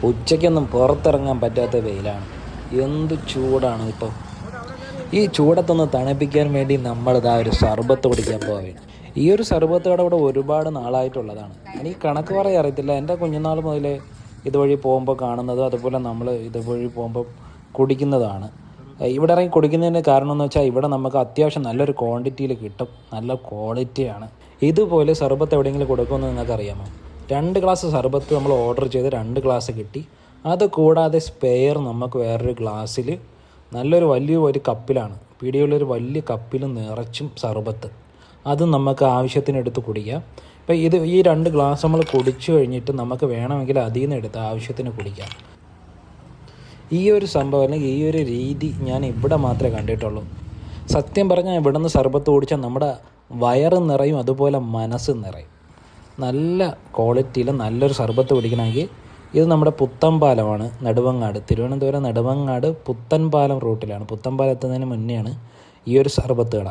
ഉച്ചയ്ക്കൊന്നും പുറത്തിറങ്ങാൻ പറ്റാത്ത വെയിലാണ്. എന്ത് ചൂടാണ് ഇപ്പോൾ. ഈ ചൂടത്തൊന്ന് തണുപ്പിക്കാൻ വേണ്ടി നമ്മളിതാ ഒരു സർബത്ത് കുടിക്കാൻ പോവുകയാണ്. ഈ ഒരു സർബത്ത് കട ഇവിടെ ഒരുപാട് നാളായിട്ടുള്ളതാണ്. എനിക്ക് കണക്ക് പറയാൻ അറിയത്തില്ല. എൻ്റെ കുഞ്ഞുനാൾ മുതലേ ഇതുവഴി പോകുമ്പോൾ കാണുന്നതും അതുപോലെ നമ്മൾ ഇതുവഴി പോകുമ്പോൾ കുടിക്കുന്നതാണ്. ഇവിടെ ഇറങ്ങി കുടിക്കുന്നതിന് കാരണം എന്ന് വെച്ചാൽ ഇവിടെ നമുക്ക് അത്യാവശ്യം നല്ലൊരു ക്വാണ്ടിറ്റിയിൽ കിട്ടും, നല്ല ക്വാളിറ്റിയാണ്. ഇതുപോലെ സർബത്ത് എവിടെയെങ്കിലും കൊടുക്കുമെന്ന് നിങ്ങൾക്ക് അറിയാമോ? 2 ഗ്ലാസ് സർബത്ത് നമ്മൾ ഓർഡർ ചെയ്ത് 2 ഗ്ലാസ് കിട്ടി. അത് കൂടാതെ സ്പെയർ നമുക്ക് വേറൊരു ഗ്ലാസ്സിൽ നല്ലൊരു വലിയൊരു കപ്പിലാണ്, പിടിയുള്ളൊരു വലിയ കപ്പിൽ നിറച്ചും സർബത്ത്, അത് നമുക്ക് ആവശ്യത്തിനെടുത്ത് കുടിക്കാം. ഇപ്പോൾ ഈ 2 ഗ്ലാസ് നമ്മൾ കുടിച്ചു കഴിഞ്ഞിട്ട് നമുക്ക് വേണമെങ്കിൽ അതിൽ നിന്ന് എടുത്ത് ആവശ്യത്തിന് കുടിക്കാം. ഈ ഒരു സംഭവം അല്ലെങ്കിൽ ഈ ഒരു രീതി ഞാൻ ഇവിടെ മാത്രമേ കണ്ടിട്ടുള്ളൂ. സത്യം പറഞ്ഞാൽ ഇവിടെ നിന്ന് സർബത്ത് കുടിച്ചാൽ നമ്മുടെ വയറ് നിറയും, അതുപോലെ മനസ്സ് നിറയും. നല്ല ക്വാളിറ്റിയിൽ നല്ലൊരു സർബത്ത് കുടിക്കണമെങ്കിൽ ഇത് നമ്മുടെ പുത്തൻപാലമാണ്, നെടുമങ്ങാട്, തിരുവനന്തപുരം നെടുമങ്ങാട് പുത്തൻപാലം റൂട്ടിലാണ്. പുത്തൻപാലം എത്തുന്നതിന് മുന്നെയാണ് ഈ ഒരു സർബത്ത് കട.